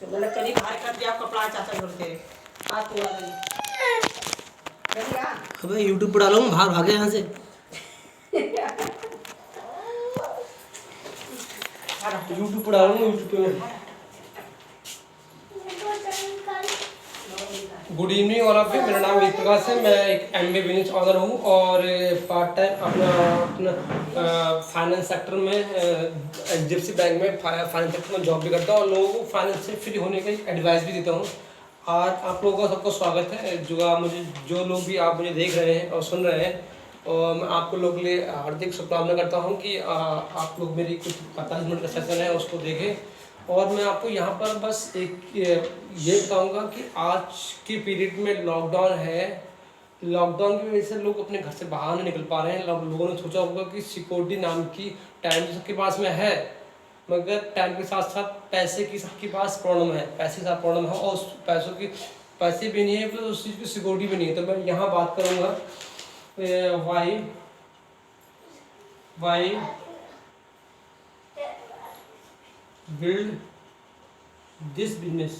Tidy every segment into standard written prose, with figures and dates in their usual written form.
तो मैंने चली बाहर कर दिया कपड़ा चाचा घर तेरे आज तू आ गई। अबे यूट्यूब पर डालूंगा, बाहर भागे यहाँ से। यूट्यूब पर डालूंगा, यूट्यूब पे। गुड इवनिंग और आप भी। मेरा नाम वीर प्रकाश है। मैं एक MBA बिजनेस ऑनर हूँ और पार्ट टाइम अपना फाइनेंस सेक्टर में HDFC बैंक में फाइनेंस सेक्टर में जॉब भी करता हूँ और लोगों को फाइनेंस से फ्री होने का एडवाइस भी देता हूँ। आज आप लोगों का सबको स्वागत है। जो लोग भी आप मुझे देख रहे हैं और सुन रहे हैं, और मैं आपको लोग के लिए हार्दिक शुभकामना करता हूँ कि आप लोग मेरी कुछ 45 मिनट का सेशन है उसको देखें। और मैं आपको यहाँ पर बस एक ये बताऊँगा कि आज के पीरियड में लॉकडाउन है। लॉकडाउन की वजह से लोग अपने घर से बाहर नहीं निकल पा रहे हैं। लोगों ने सोचा होगा कि सिक्योरिटी नाम की टाइम सबके पास में है, मगर टाइम के साथ साथ पैसे की सबके पास प्रॉब्लम है। पैसे के साथ प्रॉब्लम है और उस पैसे भी नहीं है, प्लस उस चीज़ की सिक्योरिटी भी नहीं है। तो मैं यहाँ बात करूँगा वाई बिल्ड दिस बिजनेस।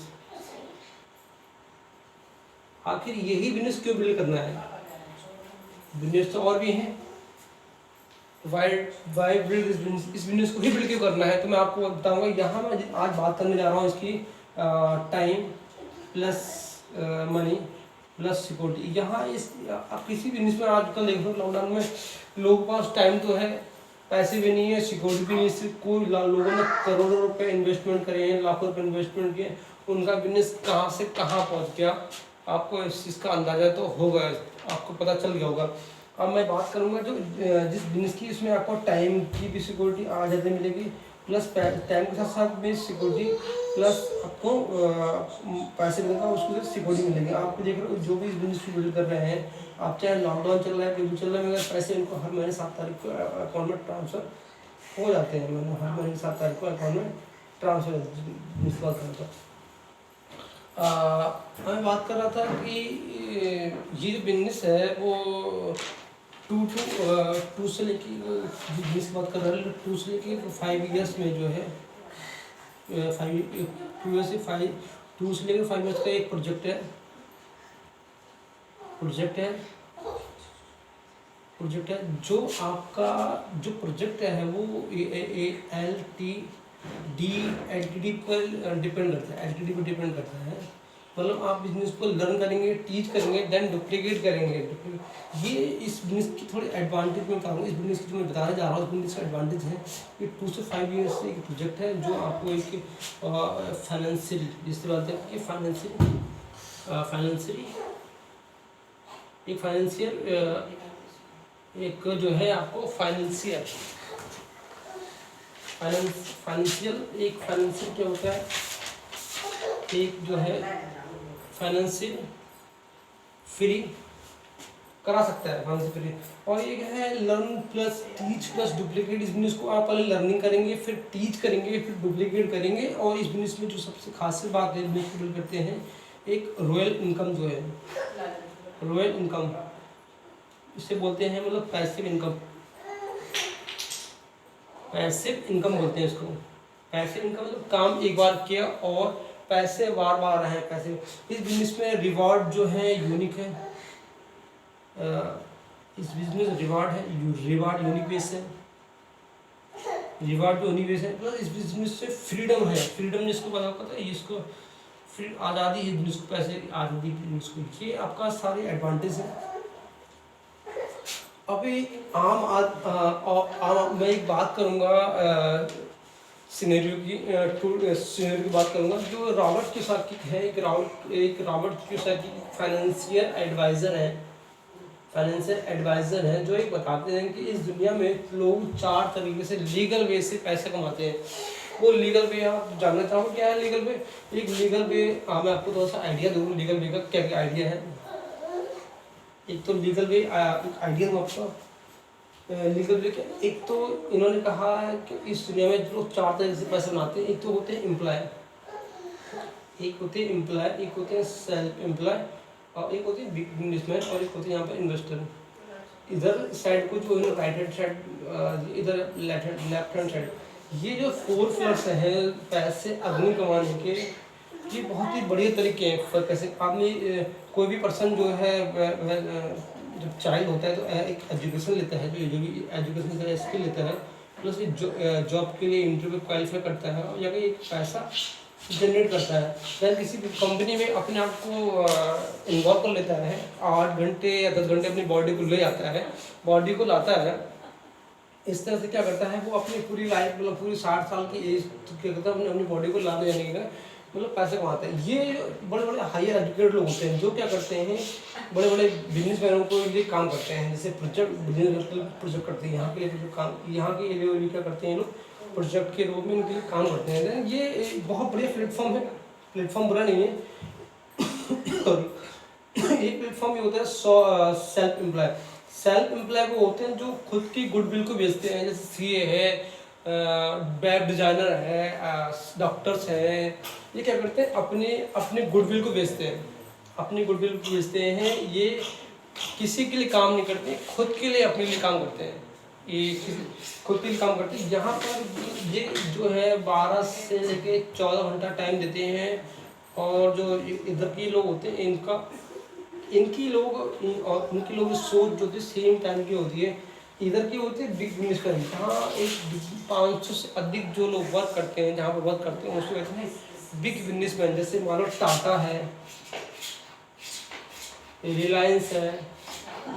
आखिर यही बिजनेस क्यों बिल्ड करना है? बिजनेस तो और भी हैं। वाई बिल्ड दिस बिजनेस, इस बिजनेस को ही बिल्ड क्यों करना है? तो मैं आपको बताऊंगा। यहाँ मैं आज बात करने जा रहा हूँ इसकी time plus money plus security. यहाँ आप किसी बिजनेस में आजकल देख लो, लॉकडाउन में लोगों के पास टाइम तो है, पैसे भी नहीं है, सिक्योरिटी भी नहीं है। कोई लोगों ने करोड़ों रुपए इन्वेस्टमेंट करे हैं, लाखों रुपए इन्वेस्टमेंट किए, उनका बिजनेस कहाँ से कहाँ पहुँच गया, आपको इस चीज़ का अंदाजा तो होगा, आपको पता चल गया होगा। अब मैं बात करूँगा जो जिस बिजनेस की, इसमें आपको टाइम की भी सिक्योरिटी आज ज़्यादा मिलेगी, प्लस टाइम के साथ साथ भी सिक्योरिटी, प्लस आपको पैसे मिलेगा, उसको सिक्योरिटी मिलेगी। आपको देख रहे हो जो भी इस बिजनेस को बिल्ड कर रहे हैं, आप चाहे लॉकडाउन चल रहा है, कोई भी चल रहा है, मगर पैसे इनको हर महीने 7 तारीख को अकाउंट में ट्रांसफ़र हो जाते हैं। मैंने हर महीने 7 तारीख को अकाउंट में ट्रांसफ़र बात कर रहा था। मैं बात कर रहा था कि ये जो बिजनेस है वो टू से लेके बिजनेस की बात कर रहे हैं, 2 से लेके 5 ईयर्स में जो है 2 से 5 ईयर्स का एक प्रोजेक्ट है जो आपका जो प्रोजेक्ट है वो LTD पर डिपेंड करता है। मतलब आप बिजनेस को लर्न करेंगे, टीच करेंगे, देन डुप्लीकेट करेंगे। ये इस बिजनेस की थोड़ी एडवांटेज में बताऊँगा। इस बिजनेस की जो मैं बताने जा रहा हूँ, इस बिजनेस का एडवांटेज है कि 2 से 5 ईयर्स से एक प्रोजेक्ट है जो आपको एक फाइनेंशियल, जिससे बात है कि एक जो है आपको फाइनेंशियल क्या होता है, एक जो है फाइनेंशियल फ्री करा सकता है, फाइनेंशियल फ्री। और एक है learn plus teach plus duplicate. इस बिजनेस को आप पहले लर्निंग करेंगे, फिर टीच करेंगे, फिर डुप्लीकेट करेंगे। और इस बिजनेस में जो सबसे खास बात है, बिजनेस को करते हैं एक रॉयल इनकम जो है, रॉयल इनकम इसे बोलते हैं, मतलब पैसिव इनकम बोलते हैं इसको। पैसिव इनकम मतलब काम एक बार किया और पैसे बार बार आए पैसे। इस बिजनेस में रिवार्ड जो है यूनिक है। इस बिजनेस रिवार्ड यूनिक बेस है, प्लस इस बिजनेस से फ्रीडम है। फ्रीडम जिसको पता होता है, इसको आज़ादी है बिजनेस को, पैसे आज़ादी बिजनेस को, ये आपका सारे एडवांटेज है। अभी मैं एक बात करूँगा सिनेरियो की बात करूँगा। जो रॉबर्ट कियोसाकी है, एक रॉबर्ट कियोसाकी फाइनेंशियल एडवाइज़र है, जो एक बताते हैं कि इस दुनिया में लोग 4 तरीके से लीगल वे से पैसे कमाते हैं। वो लीगल वे आप जानना चाहो क्या है लीगल वे? एक लीगल वे मैं आपको थोड़ा सा आइडिया दूँ लीगल वे का क्या क्या आइडिया है। एक तो लीगल वे आइडिया दूँ आपको लीगल वे क्या। एक तो इन्होंने कहा है कि इस दुनिया में जो 4 तरीके से पैसे बनाते हैं। एक तो होते हैं एम्प्लॉय, एक होते हैं सेल्फ एम्प्लॉय, और एक होते हैं बिजनेसमैन, और एक होते हैं यहाँ पर इन्वेस्टर। इधर साइड को जो है राइट हैंड साइड, इधर लेफ्ट हैंड साइड, ये जो 4 पिलर्स हैं पैसे अर्निंग कमाने के, ये बहुत ही बढ़िया तरीके हैं फर्क कैसे आपने कोई भी पर्सन जो है जब चाइल्ड होता है तो एक एजुकेशन लेता है, जो भी एजुकेशन का स्किल लेता है, प्लस जॉब के लिए इंटरव्यू क्वालिफाई करता है और या एक पैसा जनरेट करता है। फिर किसी भी कंपनी में अपने आप को इन्वॉल्व कर लेता है, 8 घंटे या 10 घंटे अपनी बॉडी को ले आता है, बॉडी को लाता है। इस तरह से क्या करता है वो अपनी पूरी लाइफ मतलब पूरी 60 साल की एज क्या करता है अपनी बॉडी को लाने जाने के मतलब पैसे कमाते हैं। ये बड़े बड़े हायर एजुकेटेड लोग होते हैं जो क्या करते हैं बड़े बड़े बिजनेसमैनों को लिए काम करते हैं, जैसे प्रोजेक्ट करते हैं यहाँ के लिए काम, यहाँ के लिए क्या करते हैं लोग प्रोजेक्ट के रूप में इनके लिए काम करते हैं। ये एक बहुत बढ़िया प्लेटफॉर्म है, प्लेटफॉर्म बुरा नहीं है। एक प्लेटफॉर्म ये होता है सेल्फ एम्प्लॉय वो होते हैं जो खुद की गुडविल को बेचते हैं, जैसे सीए है, वेब डिजाइनर है, डॉक्टर्स हैं। ये क्या करते हैं अपने गुडविल को बेचते हैं, अपनी गुडविल को बेचते हैं। ये किसी के लिए काम नहीं करते, खुद के लिए अपने लिए काम करते हैं, ये खुद के लिए काम करते हैं। यहाँ पर ये जो है 12 से लेके 14 घंटा टाइम देते हैं और जो इधर के लोग होते हैं इनकी लोग सोच जो होती है सेम टाइम की होती है। इधर की होती है बिग बिजनेस पर, जहाँ एक 500 से अधिक जो लोग वर्क करते हैं, जहाँ पर वर्क करते हैं उसको कहते हैं बिग बिजनेसमैन। जैसे मान लो टाटा है, रिलायंस है,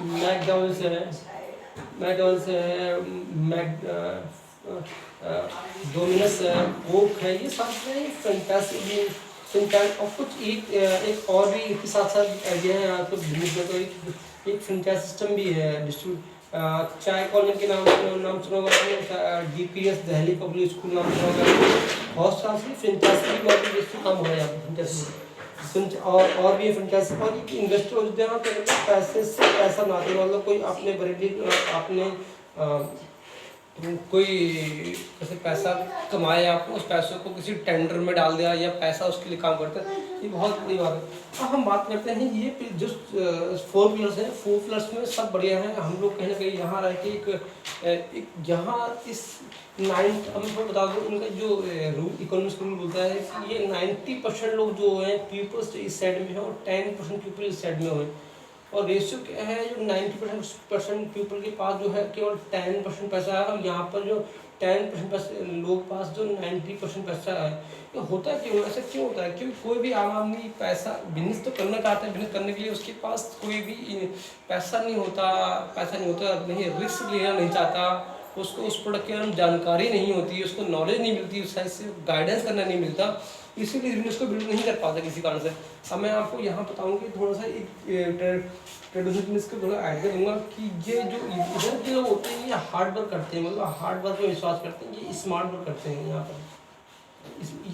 मैकडॉनल्ड्स है, डोमिनस है, वोक है, ये सब फैंटास्टिक और कुछ एक और भी इसके साथ साथ आइडिया है आपको बिजनेस में। तो एक फ्रेंचाइज सिस्टम भी है डिस्ट्रीब्यूट। चाय कॉलोनी के नाम सुना होगा आपने, डीपीएस दिल्ली पब्लिक स्कूल नाम सुना होगा। बहुत सारी फ्रेंचाइजी काम हो रहा है यहाँ पर फ्रेंचाइजी और भी फ्रेंचाइजी और इन्वेस्टर होते हैं पैसे से पैसा बनाते हैं। मतलब कोई अपने बरेली आपने कोई जैसे पैसा कमाया, आप उस पैसों को किसी टेंडर में डाल दिया या पैसा उसके लिए काम करता है, ये बहुत बड़ी बात है। अब हम बात करते हैं ये जो 4 पिलर्स हैं, 4 पिलर्स में सब बढ़िया है। हम लोग कहीं ना कहीं यहाँ रह के एक यहाँ इस 9 अब मैं बता दूँ उनका जो इकोनॉमिक्स रूल बोलता है कि ये 90% लोग जो हैं पीपल्स इस साइड में है और 10% पीपल इस साइड में हैं। और रेशियो क्या है, जो 90% पीपल के पास जो है केवल 10% पैसा है और यहाँ पर जो 10% लोग पास जो 90% पैसा है। ये होता क्यों, ऐसा क्यों होता है? क्योंकि कोई भी आम आदमी पैसा बिजनेस तो करना चाहता है, बिजनेस करने के लिए उसके पास कोई भी पैसा नहीं होता, नहीं रिस्क लेना नहीं चाहता, उसको उस प्रोडक्ट के बारे में जानकारी नहीं होती, उसको नॉलेज नहीं मिलती, उस साइड से गाइडेंस करना नहीं मिलता, इसीलिए बिजनेस को बिल्ड नहीं कर पाता किसी कारण से। अब मैं आपको यहाँ बताऊँ कि थोड़ा सा एक ट्रेडिशनल बिजनेस का थोड़ा आइडिया दूंगा कि ये जो इधर के लोग होते हैं ये हार्ड वर्क करते हैं, मतलब हार्ड वर्क में विश्वास करते हैं, ये स्मार्ट वर्क करते हैं। यहाँ पर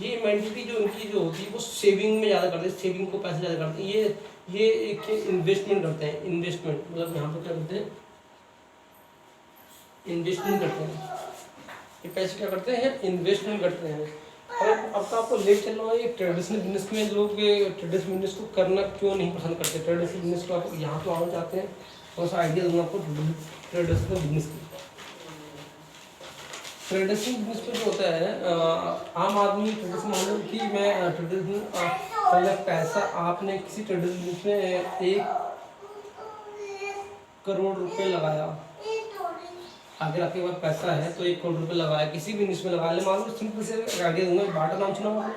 ये मेंटलिटी जो इनकी जो होती है वो सेविंग में ज़्यादा करते हैं, सेविंग को पैसे ज़्यादा करते हैं। ये एक इन्वेस्टमेंट करते हैं, इन्वेस्टमेंट मतलब यहाँ पर क्या करते हैं, इन्वेस्टमेंट करते हैं। ये पैसे क्या करते हैं, इन्वेस्टमेंट करते हैं। और अब तो आपको ले चल रहा है ये ट्रेडिशनल बिजनेस में लोग ट्रेडिशनल बिजनेस को करना क्यों नहीं पसंद करते। ट्रेडिशनल बिजनेस को आप यहाँ तो आना चाहते हैं, थोड़ा सा आइडिया दूंगा आपको ट्रेडिशनल बिजनेस की। ट्रेडिशनल बिजनेस में जो होता है आम आदमी ट्रेडिशनल मान कि मैं ट्रेडिशनल पहले पैसा आपने किसी ट्रेडिशनल बिजनेस में 1 करोड़ रुपए लगाया, अगर आपके पास पैसा है तो 1 करोड़ रुपए लगाया किसी भी बिजनेस में लगा ले। मान लो सिंपल से आइडिया दूंगा, बाटा नाम सुना होगा,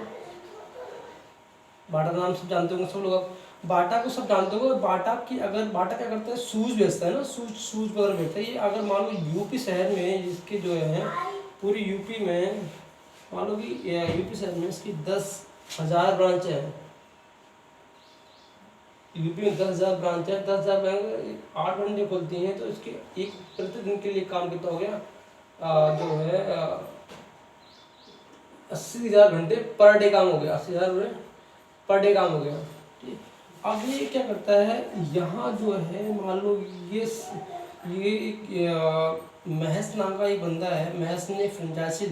बाटा नाम सब जानते होंगे सब लोग, बाटा को सब जानते होंगे। बाटा की अगर बाटा क्या करता है, शूज बेचता है ना, शूज वगैरह बेचता है। ये अगर मान लो यूपी शहर में इसके जो है पूरी यूपी में मान लो कि यूपी शहर में इसकी 10,000 ब्रांच है, यूपी में 10,000 ब्रांच है, 10,000 बैंक 8 घंटे खोलती हैं, तो इसके एक प्रतिदिन के लिए काम कितना हो गया, जो है 80,000 घंटे पर डे काम हो गया, 80,000 पर डे काम हो गया। अब ये क्या करता है, यहाँ जो है मान लो ये महस नाम का एक बंदा है, महस ने फ्रेंचाइजी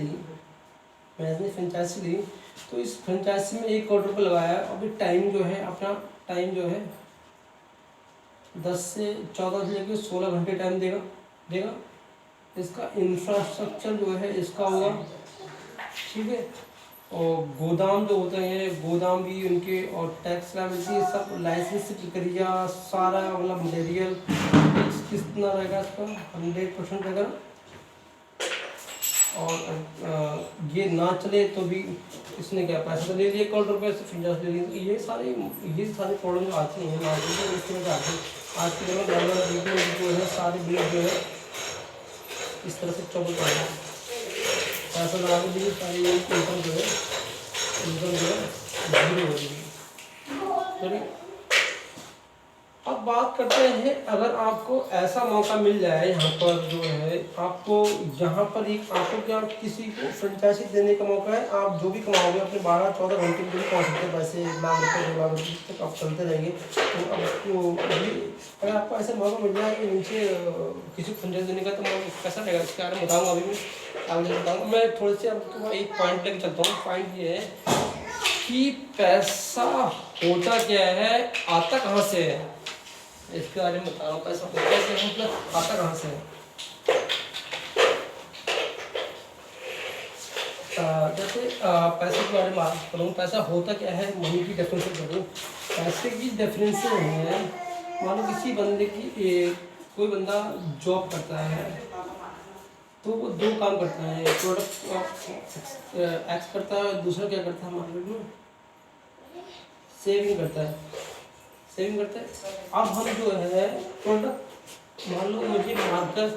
ली, तो इस फ्रेंचाइजी में 1 करोड़ रुपये लगाया। अभी टाइम जो है अपना टाइम जो है 10 से 14 से लेकर 16 घंटे टाइम देगा। इसका इंफ्रास्ट्रक्चर जो है इसका होगा, ठीक है। और गोदाम जो होते हैं गोदाम भी उनके, और टैक्स लायबिलिटी सब, लाइसेंस की प्रक्रिया सारा, मतलब मटेरियल कितना रहेगा इसका 100% रहेगा। और ये ना चले तो भी इसने क्या पैसा तो ले लिया करोड़ रुपये से, फिर ले लिए। ये सारे प्रॉब्लम जो आती हैं मार्केट में, इस तरह से आती है। आज के दिन में जो है सारे बिल जो है इस तरह से चौबल पड़ रहा है, पैसा लगा के भी सारी इनकम जो है जीरो हो रही है। अब बात करते हैं, अगर आपको ऐसा मौका मिल जाए यहाँ पर जो है आपको यहाँ पर एक आपको क्या किसी को फ्रेंचाइजी देने का मौका है, आप जो भी कमाओगे अपने 12-14 घंटे के लिए पहुँच सकते हैं, पैसे 1 लाख रुपये 2 लाख रुपये तक आप चलते रहेंगे। तो आपको अगर आपको ऐसा मौका मिल जाए कि नीचे किसी को फ्रेंचाइजी देने का, तो मैं कैसा रहेगा इसके बारे में बताऊँगा। अभी मैं आगे बताऊँगा। मैं थोड़े से आपको एक पॉइंट लेकर चलता हूँ। पॉइंट ये है कि पैसा होता क्या है, आता कहाँ से है, इसके बारे में बताओ। पैसा होता क्या है, मतलब आता कहाँ से है। जैसे पैसे के बारे में बात करूँ, पैसा होता क्या है, मनी की डेफिनेशन करूँ। पैसे की डेफिनेशन है, मान लो किसी बंदे की कोई बंदा जॉब करता है, तो वो 2 काम करता है, प्रोडक्ट एक्स करता है, दूसरा क्या करता है मार्केट में सेविंग करता है। अब हम जो है प्रोडक्ट, मान लो मुझे मार्कर,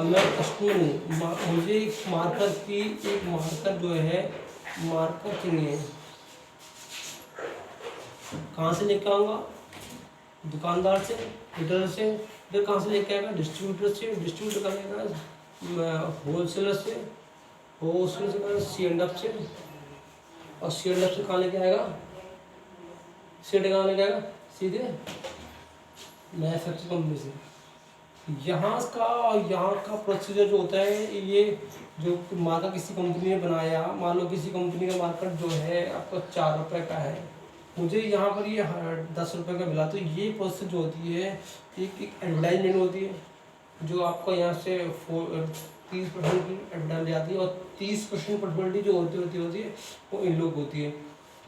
मैं कस्टमर हूँ, मुझे मार्कर की एक मार्कर जो है मार्कर चाहिए, कहाँ से लेकर आऊँगा, दुकानदार से, रिटेलर से, फिर कहाँ से लेके आएगा, डिस्ट्रीब्यूटर से, डिस्ट्रीब्यूटर का लेगा होलसेलर से, होलसेलर से C&F से, और C&F से कहाँ लेके आएगा, सीधे कहाँ लेके आएगा, सीधे मैन्युफैक्चरिंग कंपनी से। यहाँ का प्रोसीजर जो होता है, ये जो मार्का किसी कंपनी ने बनाया, मान लो किसी कंपनी का मार्केट जो है आपका 4 रुपये का है, मुझे यहाँ पर ये 10 रुपये का मिला, तो ये प्रोसेस जो होती है एक एडवर्टाइजमेंट होती है, जो आपको यहाँ से 30% की एडवर्टाइजमेंट जाती है, और 30% प्रॉफिटेबिलिटी जो होती है वो इन लोग होती है।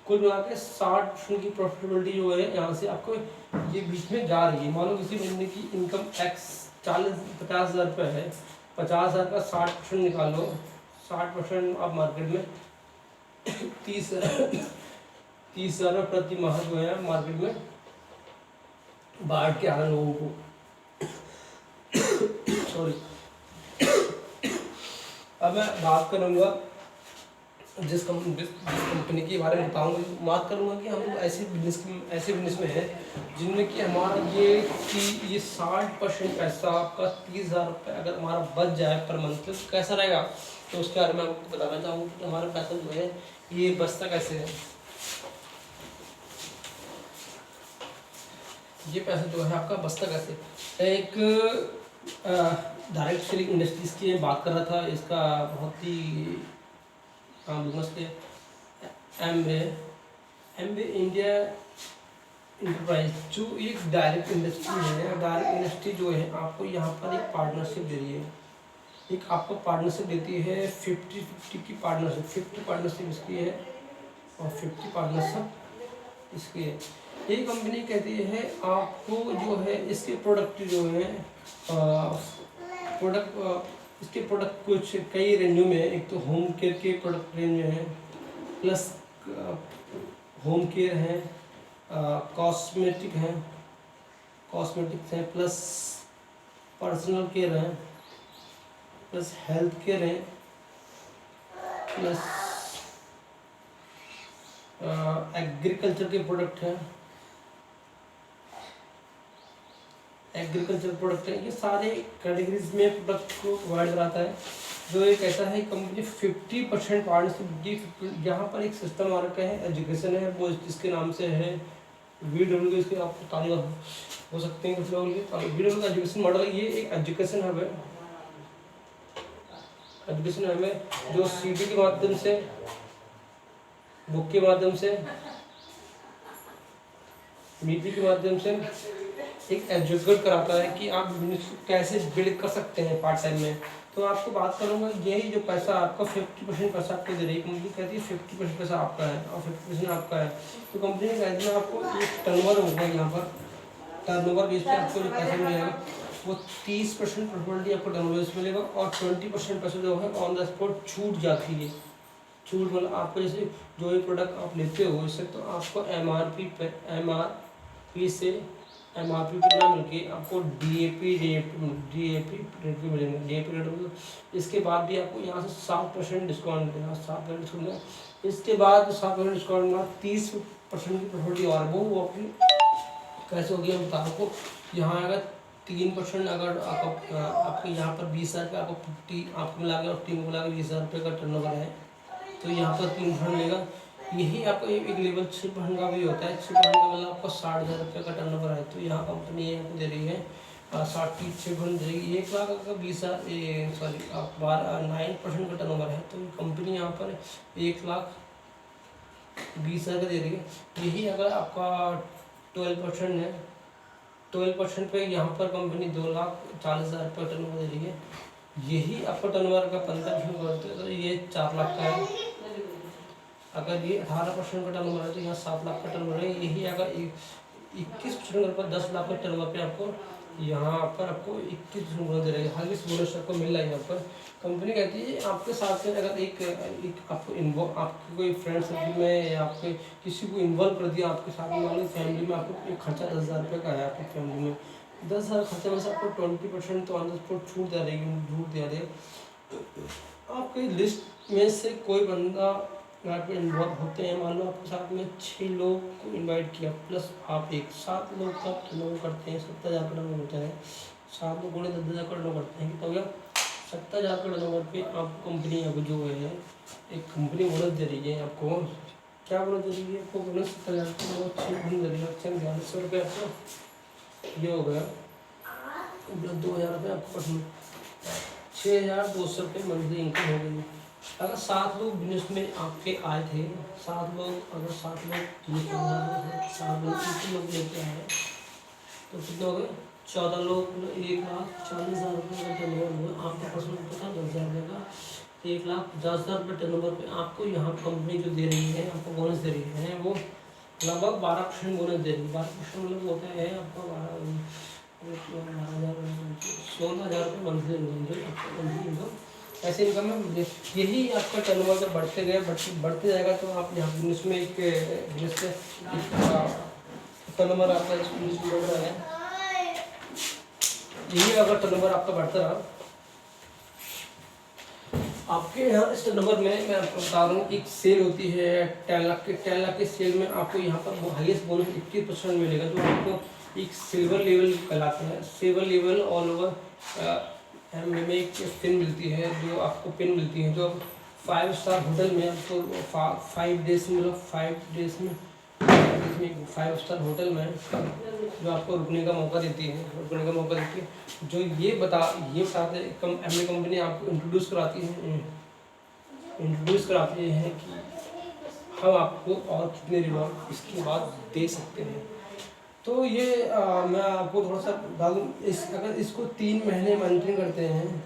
कुल मिला के 60% की प्रॉफिटेबिलिटी जो है यहाँ से आपको ये बीच में जा रही है। मान लो किसी बंदे की इनकम x 50 हज़ार रुपये है, 50 हज़ार का 60% निकालो, 60% आप मार्केट में 30 हज़ार रुपये प्रति माह जो है मार्केट में बांट के आ रहे लोगों को। सॉरी, अब मैं बात करूँगा जिस कंपनी के बारे में बताऊँगा, बात करूँगा कि हम ऐसे बिजनेस में हैं जिनमें कि हमारा ये 60% पैसा आपका 30 हज़ार रुपये अगर हमारा बच जाए पर मंथ, तो कैसा रहेगा। तो उसके बारे में आपको बताना चाहूँगा कि हमारा पैसा जो है ये बचता कैसे है। ये पैसा जो है आपका बचता कैसे। एक डायरेक्ट सेलिंग इंडस्ट्रीज़ की बात कर रहा था, इसका बहुत ही बिजनेस के एमवे इंडिया इंटरप्राइज जो एक डायरेक्ट इंडस्ट्री है। डायरेक्ट इंडस्ट्री जो है आपको यहाँ पर एक पार्टनरशिप दे रही है, एक आपको पार्टनरशिप देती है 50-50 की पार्टनरशिप। 50 पार्टनरशिप इसकी है और 50 पार्टनरशिप इसकी है। ये कंपनी कहती है आपको जो है इसके प्रोडक्ट जो है इसके प्रोडक्ट कुछ कई रेंजों में, एक तो होम केयर के प्रोडक्ट रेंज में है, प्लस होम केयर है, कॉस्मेटिक्स हैं, प्लस पर्सनल केयर है, प्लस हेल्थ केयर है, प्लस एग्रीकल्चर के प्रोडक्ट हैं, एग्रीकल्चर प्रोडक्ट है। ये सारे कैटेगरीज में प्रोडक्ट को प्रोवाइड कराता है। जो एक ऐसा है कंपनी 50% पार्टनरशिप। यहाँ पर एक सिस्टम हमारा क्या है, एजुकेशन है, वो जिसके नाम से है VW। इसके आपको तारीफ हो सकते हैं कुछ लोग, VW का एजुकेशन मॉडल। ये एक एजुकेशन हब है, एजुकेशन हब है जो CD के माध्यम से, बुक के माध्यम से, मीडिया के माध्यम से एक एजुकेट कराता है कि आप बिजनेस कैसे बिल्ड कर सकते हैं पार्ट टाइम में। तो आपको बात करूँगा, यही जो पैसा आपका 50% पैसा आपको दे रही है कंपनी, कहती है 50% पैसा आपका है और 50% आपका है। तो कंपनी कहती है आपको एक टर्नओवर होगा, यहाँ पर टर्नओवर बेस पे आपको जो पैसा मिलेगा वो 30% प्रॉफिट आपको टर्नओवर से मिलेगा और 20% पैसा जो है ऑन द स्पॉट छूट जाती है। छूट मतलब आपको जैसे जो भी प्रोडक्ट आप लेते हो इससे, तो आपको एमआरपी से एमआरपी पे ना मिलके आपको डीएपी रेट पे मिलेंगे। डीएपी रेट मतलब इसके बाद भी आपको यहाँ से 7% डिस्काउंट मिलेगा, 7% डिस्काउंट मिलेगा। इसके बाद 7% डिस्काउंट मिलेगा, 30% की प्रॉफिट और वो आपकी कैसे होगी हम बता आपको। यहाँ अगर 3% अगर आपके यहाँ पर 20,000 रुपये आपको 50 आपको मिला के और टीम को मिला के 20,000 रुपये का टर्नओवर है, तो यहाँ पर 3% मिलेगा। यही आपका एक लेवल 6% का भी होता है। 6% का मतलब आपको 60,000 रुपये का टर्नओवर है, तो यहाँ कंपनी ये आपको दे रही है 6% देगी। 1,00,000 का 20,000 सॉरी आप 9% का टर्नओवर है, तो कंपनी यहाँ पर 1,20,000 का दे रही है। यही अगर आपका 12% है, 12% पे यहाँ पर कंपनी 2,40,000 रुपये टर्नओवर दे रही है। यही आपका टर्नओवर का 15% करते हैं तो ये 4 लाख का है। अगर ये 18% का टर्नओवर है तो यहाँ 7 लाख का टर्नओवर है। यही अगर 21% पर 10 लाख का टर्नओवर पे आपको यहाँ पर आपको 21% बोनस दे रही है। हर इस बोनस आपको मिल रहा है। यहाँ पर कंपनी कहती है आपके साथ में अगर एक आपको आपके कोई फ्रेंड सर्कल में या आपके किसी को इन्वॉल्व कर दिया आपके साथ में वाली फैमिली में, आपको एक खर्चा 10,000 रुपये का है आपकी फैमिली में, 10,000 खर्चे में से आपको 20% तो ऑन द स्पॉट छूट दे रही है। आपकी लिस्ट में से कोई बंदा आप इन्वॉल्व होते हैं, मान लो आपके साथ में 6 लोग को इनवाइट किया प्लस आप एक 7 लोग का टर्नओवर करते हैं, 70,000 का टर्नओवर होता है। 7 लोग 10,000 का टर्नओवर करते हैं, तो भैया 70,000 का टर्नओवर पे आपको कंपनी अब जो है एक कंपनी बोनस दे रही है। आपको क्या बोनस दे रही है? आपको बोनस 70,000 का 6 दे रही है। 46 रुपये आपको ये हो गया 2,000 रुपये आपको 6,200 रुपये मंथली इनकम हो गई। अगर 7 लोग बिजनेस में आपके आए थे, 7 लोग अगर 7 लोग 7 लोग लेके आए तो कितने हो गए? 14 लोग 1,40,000 रुपये का टर्नओवर हुआ। आपका पर्सनल पता 10,000 रुपये का 1,50,000 रुपये टर्नओवर पे आपको यहाँ कंपनी जो दे रही है, आपको बोनस दे रही है, वो लगभग 12% बोनस दे रही है। 12% मतलब होता है आपका 16,000 रुपये मंथली इनकम। ऐसे इनकम है। यही आपका टर्नओवर जब बढ़ते जाएगा तो आप यहाँ बिजनेस में एक बिजनेस से टर्नओवर आपका बढ़ रहा है। यही अगर टर्नओवर आपका बढ़ता रहा आपके यहाँ इस टर्नओवर में, मैं आपको बता रहा हूँ एक सेल होती है 10 लाख के सेल में आपको यहाँ पर हाईएस्ट बोनस 21% मिलेगा, जो आपको एक सिल्वर लेवल कहलाता है। सिल्वर लेवल ऑल ओवर में एक पिन मिलती है, जो आपको पिन मिलती है जो 5 स्टार होटल में आपको 5 डेज में, मतलब 5 डेज में 5 स्टार होटल में जो आपको रुकने का मौका देती है, जो ये बताते एमडी कंपनी आपको इंट्रोड्यूस कराती है कि हम आपको और कितने रिवॉर्ड इसके बाद दे सकते हैं। तो ये मैं आपको थोड़ा सा बता दूँ, अगर इसको 3 महीने मॉनिटरिंग करते हैं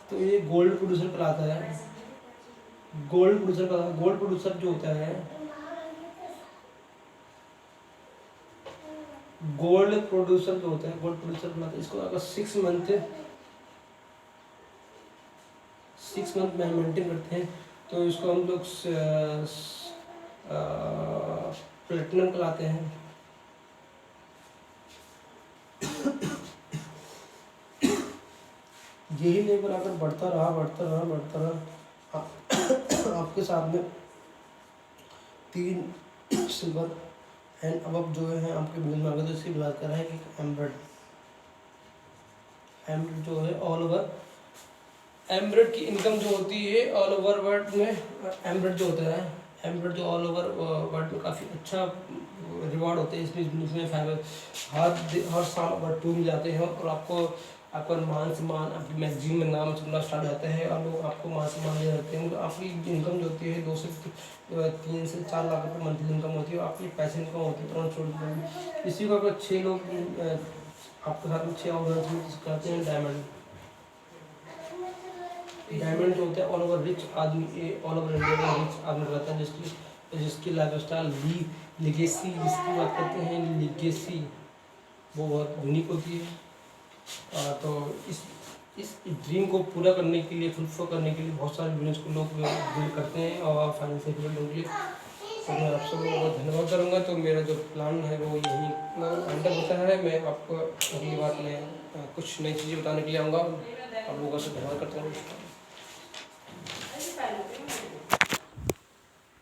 तो ये गोल्ड प्रोड्यूसर कहलाता है। गोल्ड प्रोड्यूसर जो होता है, गोल्ड प्रोड्यूसर कहलाता है। इसको अगर 6 मंथ में मेंटेन करते हैं तो इसको हम लोग प्लेटिनम कहलाते हैं। यही लेवल अगर बढ़ता रहा आपके साथ में 3 सिल्वर एंड अब जो है आपके बिजनेस में आगे तो इसकी बात कर रहे हैं कि एमब्रॉयड जो है ऑल ओवर एमब्रॉयड की इनकम जो होती है ऑल ओवर वर्ल्ड में, एमब्रॉयड जो होता है, एमब्रॉयड जो ऑल ओवर वर्ल्ड में काफ़ी अच्छा रिवॉर्ड होते हैं। इस बिजनेस में हर साल अगर 2 मिल जाते हैं और आपको आपका मान सम्मान, आपकी मैगजीन में नाम चलना स्टार्ट होता है और लोग आपको मान सम्मान दे जाते हैं। मतलब आपकी इनकम जो होती है 2 से 3 से 4 लाख रुपये मंथली इनकम होती है, आपकी पैसे इनकम होती है 3 इसी को अगर 6 लोग आपके साथ में 6 ऑर्गेनाइजेशन करते हैं। डायमंड जो होता है ऑल ओवर रिच आदमी, ऑल ओवर इंडिया में रिच आदमी रहता है जिसकी लाइफ स्टाइल लिगेसी, जिसकी बात करते हैं लिगेसी, वो बहुत यूनिक होती है। तो इस ड्रीम को पूरा करने के लिए, फुलफिल करने के लिए बहुत सारे बिजनेस को लोग बिल्ड करते हैं और फाइनेंशियल बिल्ड होंगे। तो मैं आप सब लोगों का धन्यवाद करूँगा। तो मेरा जो प्लान है वो यही अंडर होता है। मैं आपको अगली बात में कुछ नई चीज़ें बताने के लिए आऊँगा। आप लोगों से धन्यवाद करता हूँ।